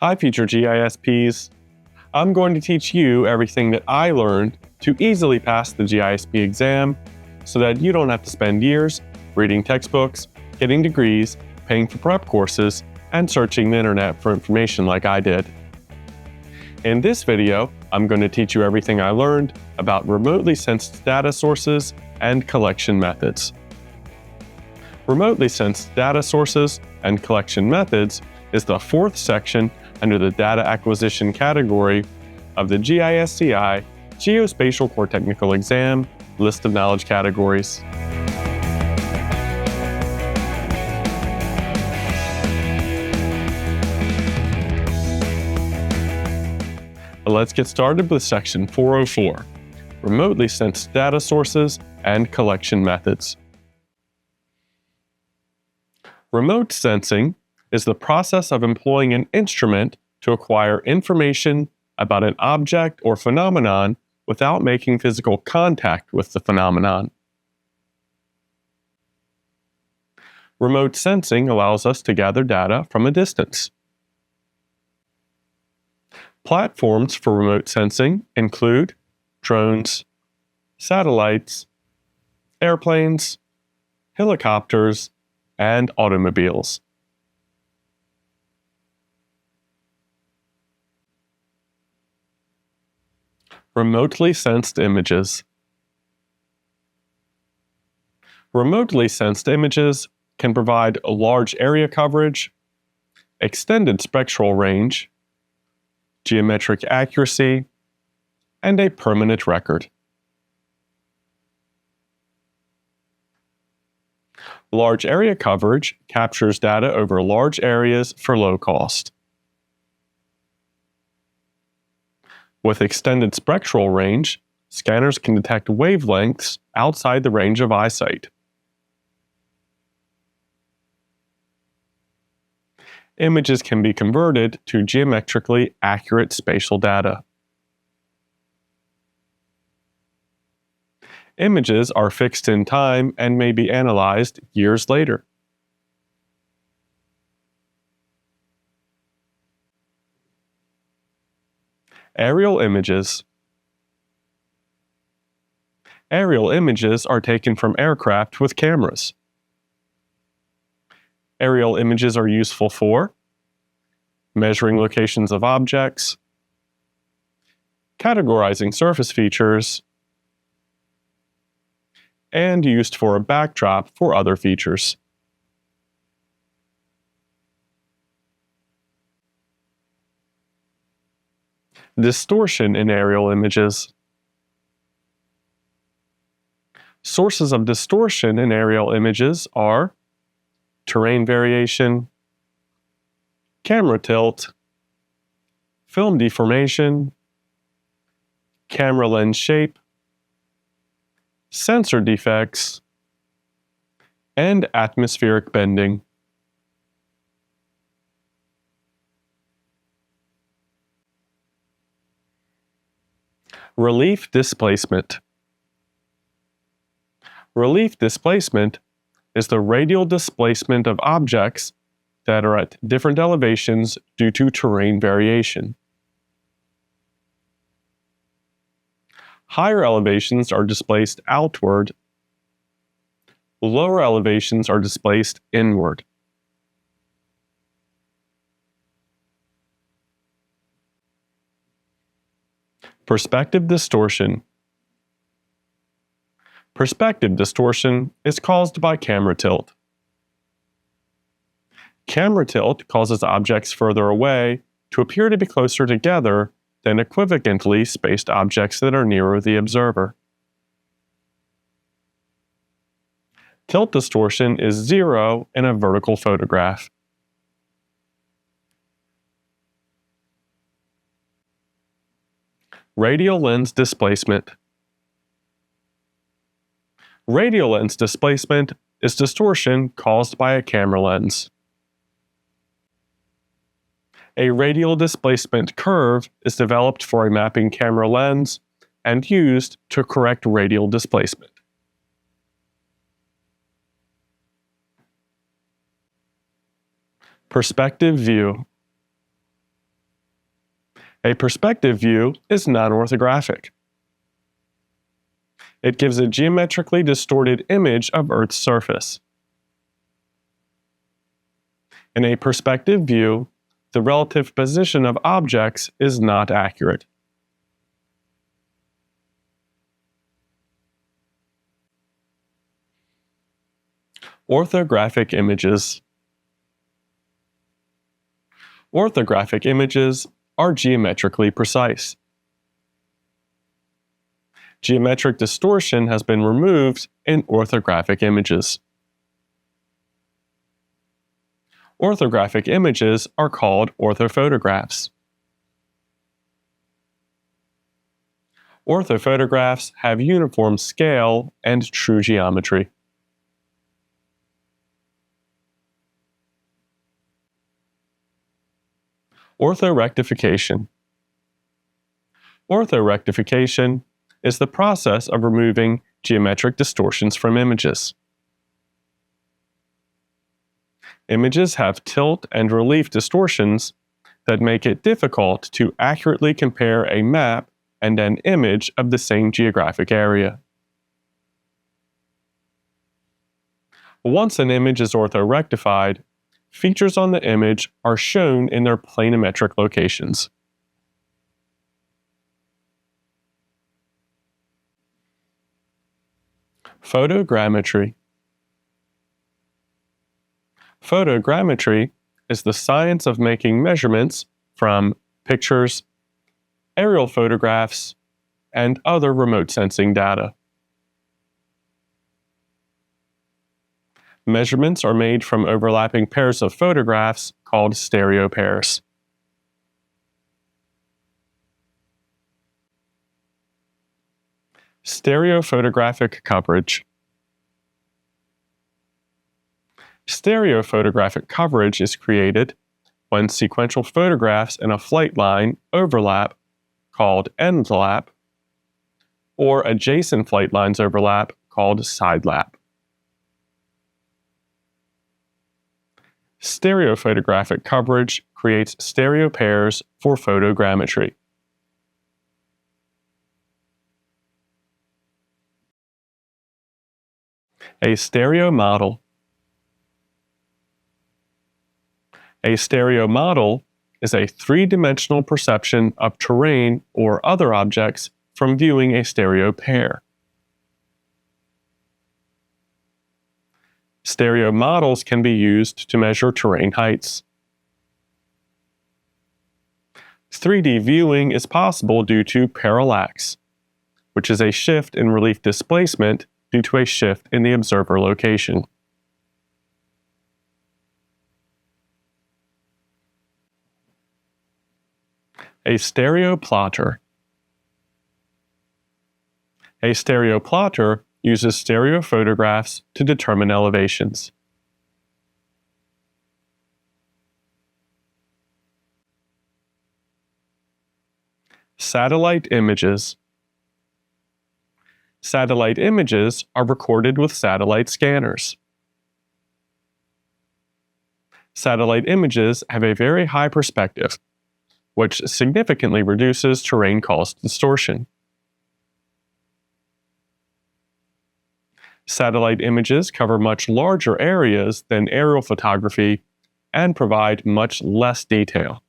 Hi, future GISPs. I'm going to teach you everything that I learned to easily pass the GISP exam so that you don't have to spend years reading textbooks, getting degrees, paying for prep courses, and searching the internet for information like I did. In this video, I'm going to teach you everything I learned about remotely sensed data sources and collection methods. Remotely sensed data sources and collection methods is the fourth section under the data acquisition category of the GISCI Geospatial Core Technical Exam list of knowledge categories. Let's get started with section 404, remotely sensed data sources and collection methods. Remote sensing is the process of employing an instrument to acquire information about an object or phenomenon without making physical contact with the phenomenon. Remote sensing allows us to gather data from a distance. Platforms for remote sensing include drones, satellites, airplanes, helicopters, and automobiles. Remotely sensed images. Remotely sensed images can provide a large area coverage, extended spectral range, geometric accuracy, and a permanent record. Large area coverage captures data over large areas for low cost. With extended spectral range, scanners can detect wavelengths outside the range of eyesight. Images can be converted to geometrically accurate spatial data. Images are fixed in time and may be analyzed years later. Aerial images. Aerial images are taken from aircraft with cameras. Aerial images are useful for measuring locations of objects, categorizing surface features, and used for a backdrop for other features. Distortion in aerial images. Sources of distortion in aerial images are terrain variation, camera tilt, film deformation, camera lens shape, sensor defects, and atmospheric bending. Relief displacement. Relief displacement is the radial displacement of objects that are at different elevations due to terrain variation. Higher elevations are displaced outward. Lower elevations are displaced inward. Perspective distortion. Perspective distortion is caused by camera tilt. Camera tilt causes objects further away to appear to be closer together than equivalently spaced objects that are nearer the observer. Tilt distortion is zero in a vertical photograph. Radial lens displacement. Radial lens displacement is distortion caused by a camera lens. A radial displacement curve is developed for a mapping camera lens and used to correct radial displacement. Perspective view. A perspective view is non-orthographic. It gives a geometrically distorted image of Earth's surface. In a perspective view, the relative position of objects is not accurate. Orthographic images. Orthographic images are geometrically precise. Geometric distortion has been removed in orthographic images. Orthographic images are called orthophotographs. Orthophotographs have uniform scale and true geometry. Orthorectification. Orthorectification is the process of removing geometric distortions from images. Images have tilt and relief distortions that make it difficult to accurately compare a map and an image of the same geographic area. Once an image is orthorectified, features on the image are shown in their planimetric locations. Photogrammetry. Photogrammetry is the science of making measurements from pictures, aerial photographs, and other remote sensing data. Measurements are made from overlapping pairs of photographs called stereo pairs. Stereophotographic coverage. Stereophotographic coverage is created when sequential photographs in a flight line overlap, called end lap, or adjacent flight lines overlap, called side lap. Stereophotographic coverage creates stereo pairs for photogrammetry. A stereo model. A stereo model is a three-dimensional perception of terrain or other objects from viewing a stereo pair. Stereo models can be used to measure terrain heights. 3D viewing is possible due to parallax, which is a shift in relief displacement due to a shift in the observer location. A stereo plotter. A stereo plotter uses stereo photographs to determine elevations. Satellite images. Satellite images are recorded with satellite scanners. Satellite images have a very high perspective, which significantly reduces terrain-caused distortion. Satellite images cover much larger areas than aerial photography and provide much less detail.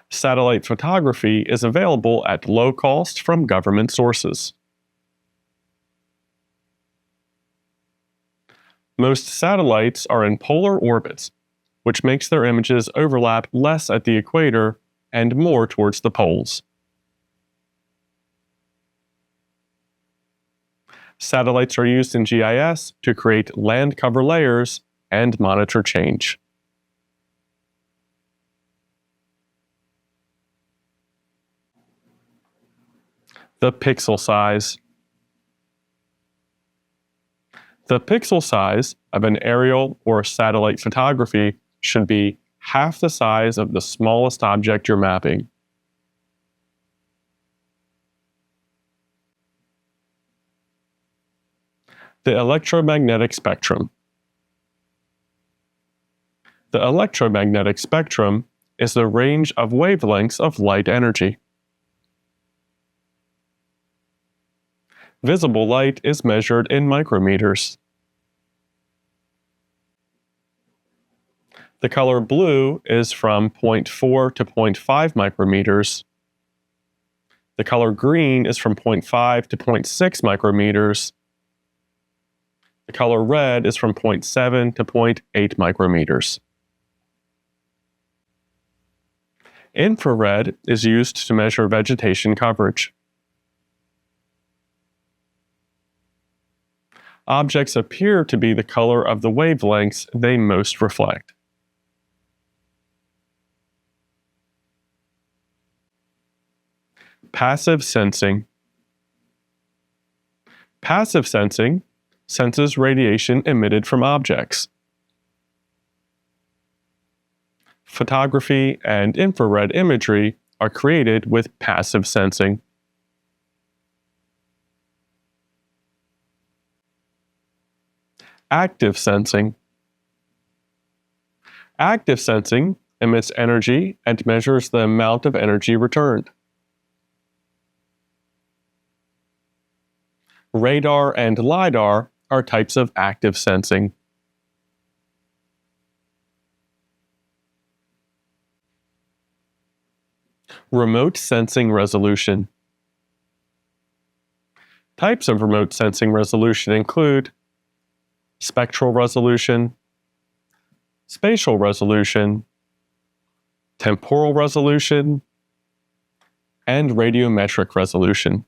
Satellite photography is available at low cost from government sources. Most satellites are in polar orbits, which makes their images overlap less at the equator and more towards the poles. Satellites are used in GIS to create land cover layers and monitor change. The pixel size. The pixel size of an aerial or satellite photography should be half the size of the smallest object you're mapping. The electromagnetic spectrum. The electromagnetic spectrum is the range of wavelengths of light energy. Visible light is measured in micrometers. The color blue is from 0.4 to 0.5 micrometers. The color green is from 0.5 to 0.6 micrometers. The color red is from 0.7 to 0.8 micrometers. Infrared is used to measure vegetation coverage. Objects appear to be the color of the wavelengths they most reflect. Passive sensing. Passive sensing senses radiation emitted from objects. Photography and infrared imagery are created with passive sensing. Active sensing. Active sensing emits energy and measures the amount of energy returned. Radar and LIDAR are types of active sensing. Remote sensing resolution. Types of remote sensing resolution include spectral resolution, spatial resolution, temporal resolution, and radiometric resolution.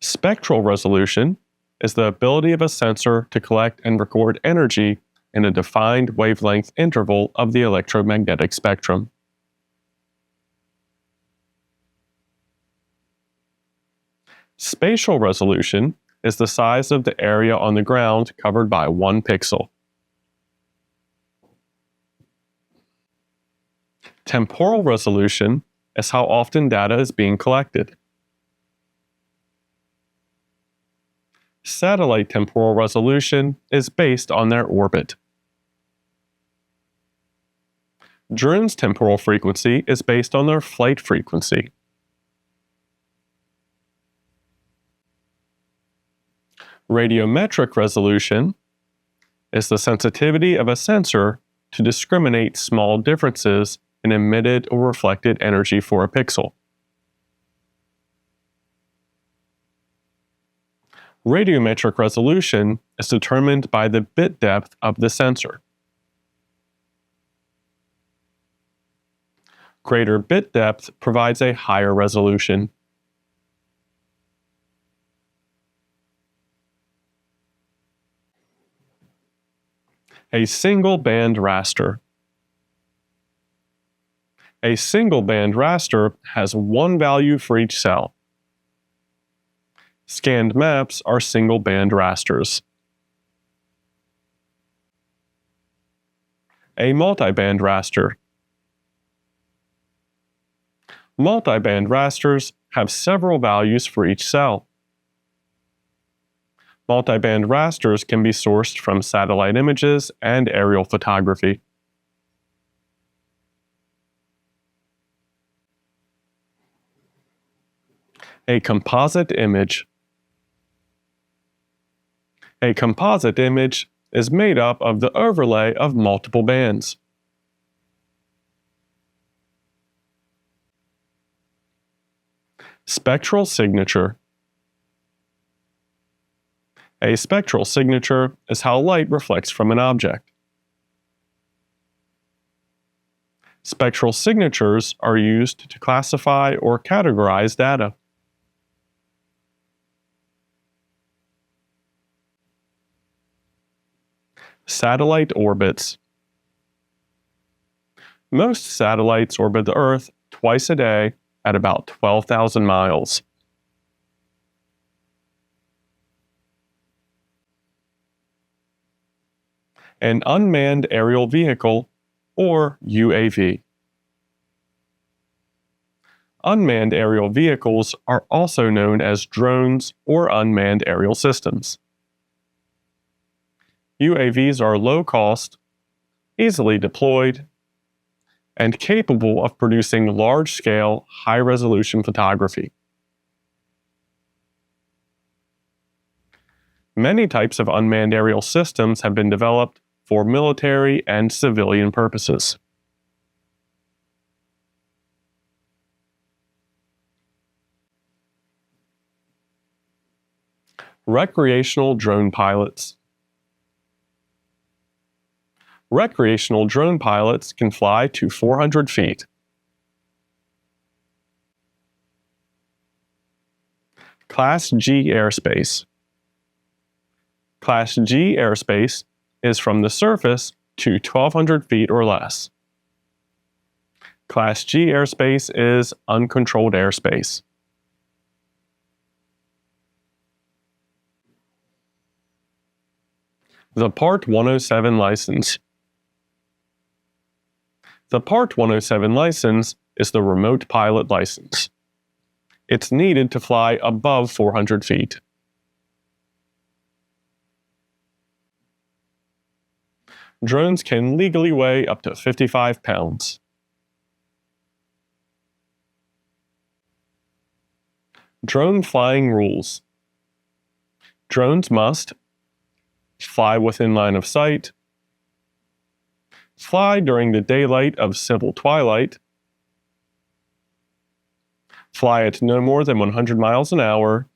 Spectral resolution is the ability of a sensor to collect and record energy in a defined wavelength interval of the electromagnetic spectrum. Spatial resolution is the size of the area on the ground covered by 1 pixel. Temporal resolution is how often data is being collected. Satellite temporal resolution is based on their orbit. Drones' temporal frequency is based on their flight frequency. Radiometric resolution is the sensitivity of a sensor to discriminate small differences in emitted or reflected energy for a pixel. Radiometric resolution is determined by the bit depth of the sensor. Greater bit depth provides a higher resolution. A single band raster. A single band raster has one value for each cell. Scanned maps are single band rasters. A multiband raster. Multiband rasters have several values for each cell. Multiband rasters can be sourced from satellite images and aerial photography. A composite image. A composite image is made up of the overlay of multiple bands. Spectral signature. A spectral signature is how light reflects from an object. Spectral signatures are used to classify or categorize data. Satellite orbits. Most satellites orbit the Earth twice a day at about 12,000 miles. An unmanned aerial vehicle, or UAV. Unmanned aerial vehicles are also known as drones or unmanned aerial systems. UAVs are low cost, easily deployed, and capable of producing large-scale, high-resolution photography. Many types of unmanned aerial systems have been developed for military and civilian purposes. Recreational drone pilots. Recreational drone pilots can fly to 400 feet. Class G airspace. Class G airspace is from the surface to 1,200 feet or less. Class G airspace is uncontrolled airspace. The Part 107 license. The Part 107 license is the remote pilot license. It's needed to fly above 400 feet. Drones can legally weigh up to 55 pounds. Drone flying rules. Drones must fly within line of sight, fly during the daylight of civil twilight, fly at no more than 100 miles an hour,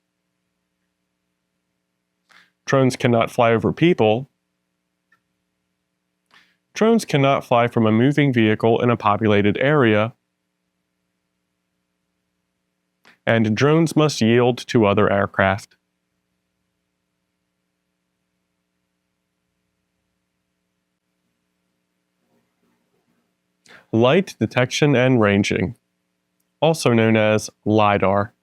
drones cannot fly over people, drones cannot fly from a moving vehicle in a populated area, and drones must yield to other aircraft. Light detection and ranging, also known as LIDAR.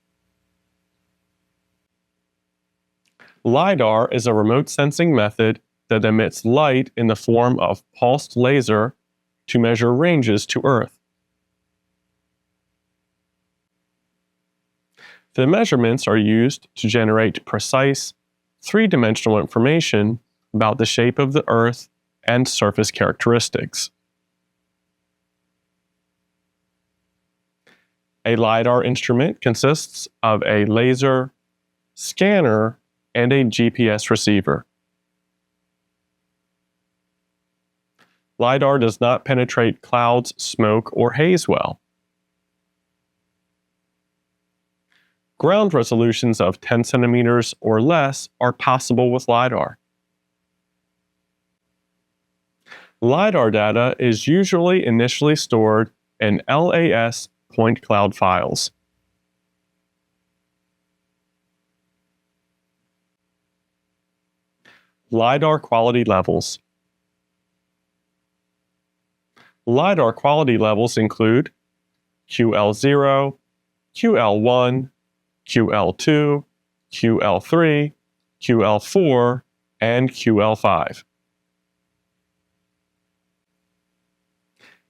LIDAR is a remote sensing method that emits light in the form of pulsed laser to measure ranges to Earth. The measurements are used to generate precise, three-dimensional information about the shape of the Earth and surface characteristics. A LIDAR instrument consists of a laser, scanner, and a GPS receiver. LIDAR does not penetrate clouds, smoke, or haze well. Ground resolutions of 10 centimeters or less are possible with LIDAR. LIDAR data is usually initially stored in LAS point cloud files. LIDAR quality levels. LIDAR quality levels include QL0, QL1, QL2, QL3, QL4, and QL5.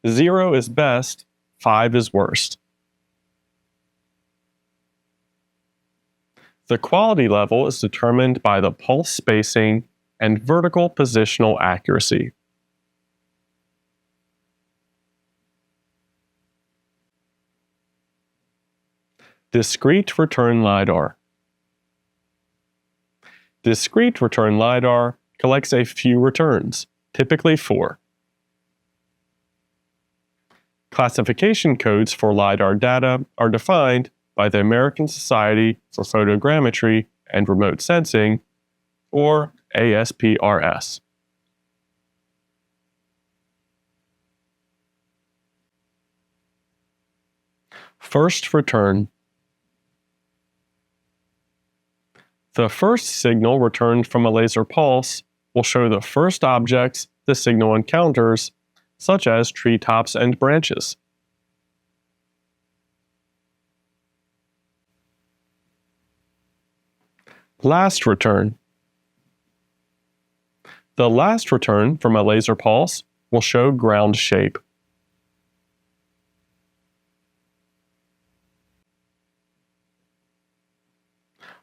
0 is best, 5 is worst. The quality level is determined by the pulse spacing and vertical positional accuracy. Discrete return LIDAR. Discrete return LIDAR collects a few returns, typically 4. Classification codes for LIDAR data are defined by the American Society for Photogrammetry and Remote Sensing, or ASPRS. First return. The first signal returned from a laser pulse will show the first objects the signal encounters, such as treetops and branches. Last return. The last return from a laser pulse will show ground shape.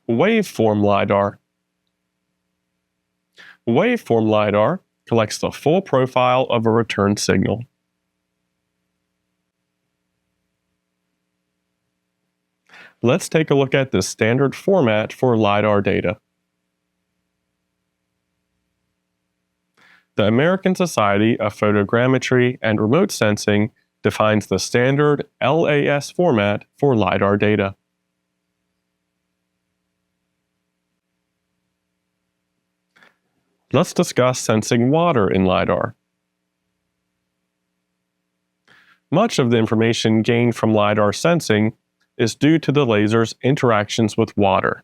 Waveform LIDAR. Waveform LIDAR collects the full profile of a return signal. Let's take a look at the standard format for LIDAR data. The American Society of Photogrammetry and Remote Sensing defines the standard LAS format for LIDAR data. Let's discuss sensing water in LIDAR. Much of the information gained from LIDAR sensing is due to the laser's interactions with water.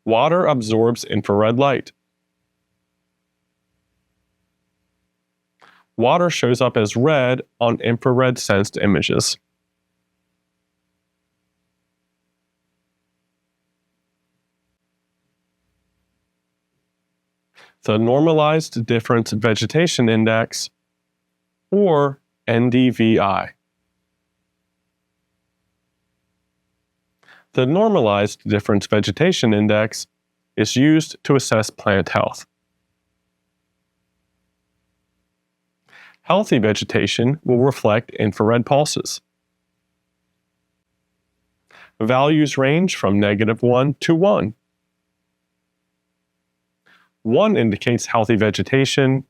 Water absorbs infrared light. Water shows up as red on infrared sensed images. The Normalized Difference Vegetation Index, or NDVI. The Normalized Difference Vegetation Index is used to assess plant health. Healthy vegetation will reflect infrared pulses. Values range from -1 to 1. 1 indicates healthy vegetation.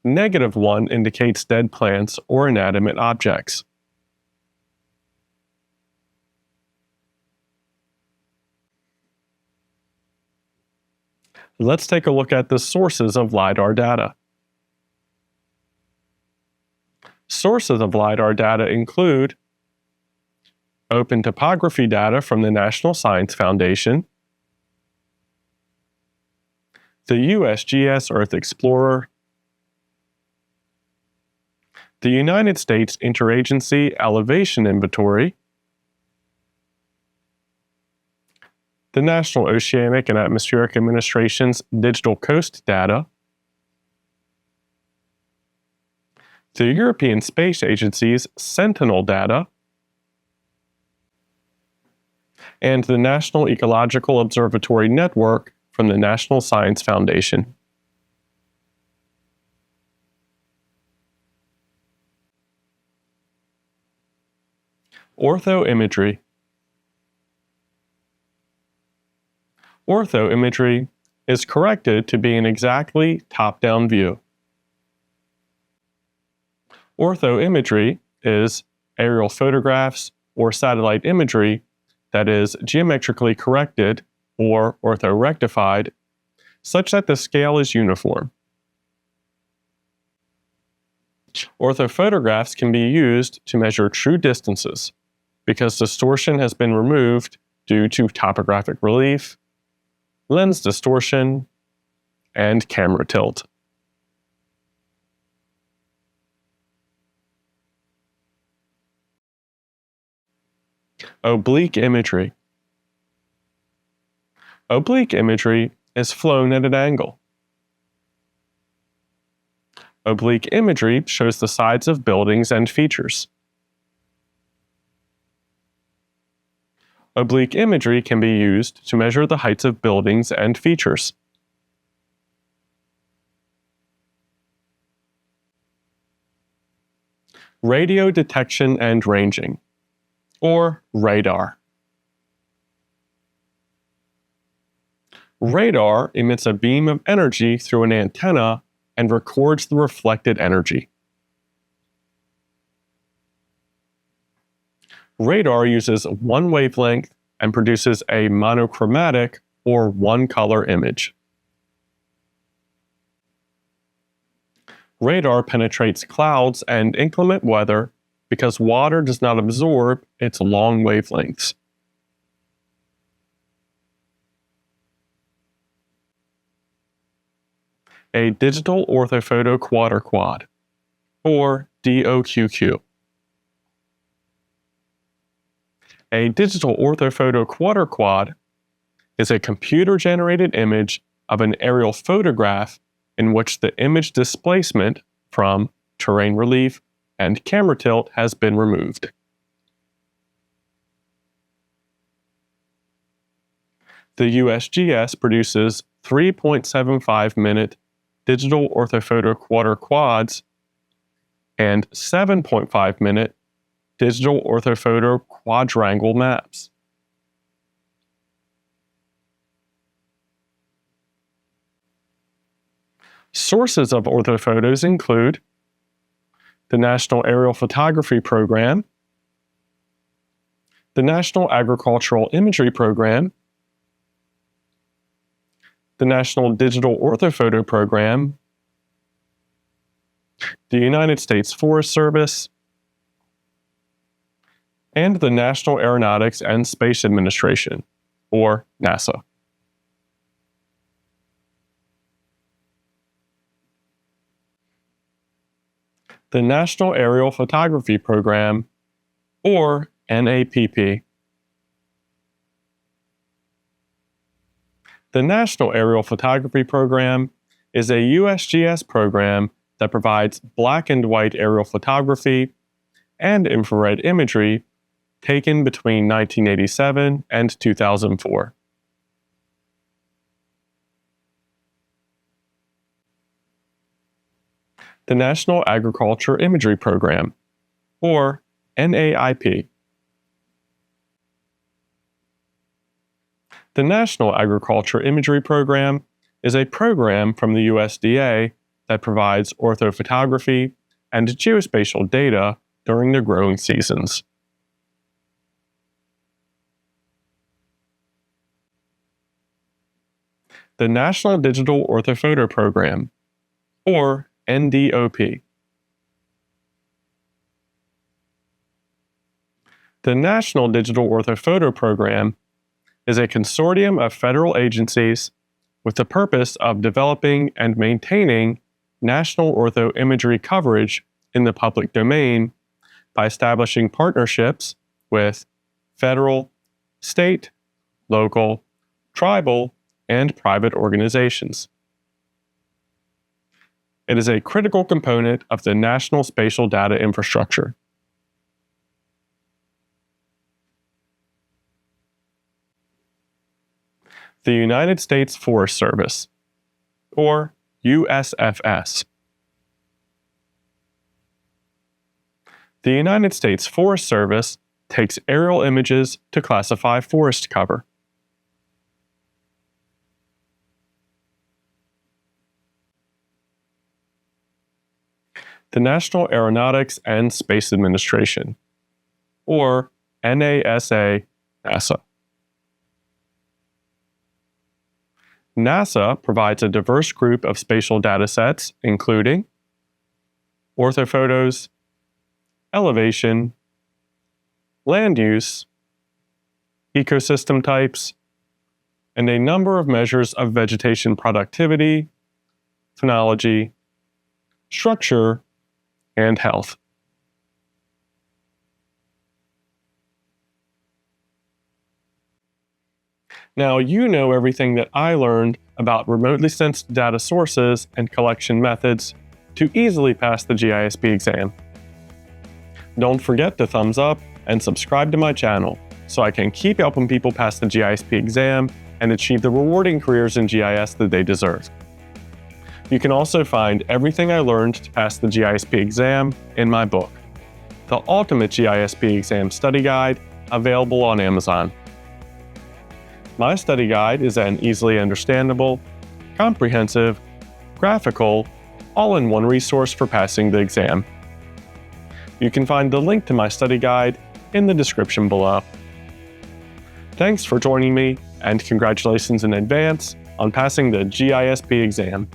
-1 indicates dead plants or inanimate objects. Let's take a look at the sources of LIDAR data. Sources of LIDAR data include open topography data from the National Science Foundation, the USGS Earth Explorer, the United States Interagency Elevation Inventory, the National Oceanic and Atmospheric Administration's Digital Coast data, the European Space Agency's Sentinel data, and the National Ecological Observatory Network from the National Science Foundation. Orthoimagery. Orthoimagery is corrected to be an exactly top-down view. Orthoimagery is aerial photographs or satellite imagery that is geometrically corrected or orthorectified such that the scale is uniform. Orthophotographs can be used to measure true distances because distortion has been removed due to topographic relief, lens distortion, and camera tilt. Oblique imagery. Oblique imagery is flown at an angle. Oblique imagery shows the sides of buildings and features. Oblique imagery can be used to measure the heights of buildings and features. Radio detection and ranging, or radar. Radar emits a beam of energy through an antenna and records the reflected energy. Radar uses one wavelength and produces a monochromatic or one-color image. Radar penetrates clouds and inclement weather because water does not absorb its long wavelengths. A digital orthophoto quadriquad, or DOQQ. A digital orthophoto quadriquad is a computer-generated image of an aerial photograph in which the image displacement from terrain relief and camera tilt has been removed. The USGS produces 3.75-minute digital orthophoto quarter quads and 7.5-minute digital orthophoto quadrangle maps. Sources of orthophotos include the National Aerial Photography Program, the National Agricultural Imagery Program, the National Digital Orthophoto Program, the United States Forest Service, and the National Aeronautics and Space Administration, or NASA. The National Aerial Photography Program, or NAPP. The National Aerial Photography Program is a USGS program that provides black and white aerial photography and infrared imagery taken between 1987 and 2004. The National Agriculture Imagery Program, or NAIP. The National Agriculture Imagery Program is a program from the USDA that provides orthophotography and geospatial data during the growing seasons. The National Digital Orthophoto Program, or NDOP. The National Digital Orthophoto Program is a consortium of federal agencies with the purpose of developing and maintaining national orthoimagery coverage in the public domain by establishing partnerships with federal, state, local, tribal, and private organizations. It is a critical component of the national spatial data infrastructure. The United States Forest Service, or USFS. The United States Forest Service takes aerial images to classify forest cover. The National Aeronautics and Space Administration, or NASA, NASA. NASA provides a diverse group of spatial datasets, including orthophotos, elevation, land use, ecosystem types, and a number of measures of vegetation productivity, phenology, structure, and health. Now you know everything that I learned about remotely sensed data sources and collection methods to easily pass the GISP exam. Don't forget to thumbs up and subscribe to my channel so I can keep helping people pass the GISP exam and achieve the rewarding careers in GIS that they deserve. You can also find everything I learned to pass the GISP exam in my book, The Ultimate GISP Exam Study Guide, available on Amazon. My study guide is an easily understandable, comprehensive, graphical, all-in-one resource for passing the exam. You can find the link to my study guide in the description below. Thanks for joining me, and congratulations in advance on passing the GISP exam.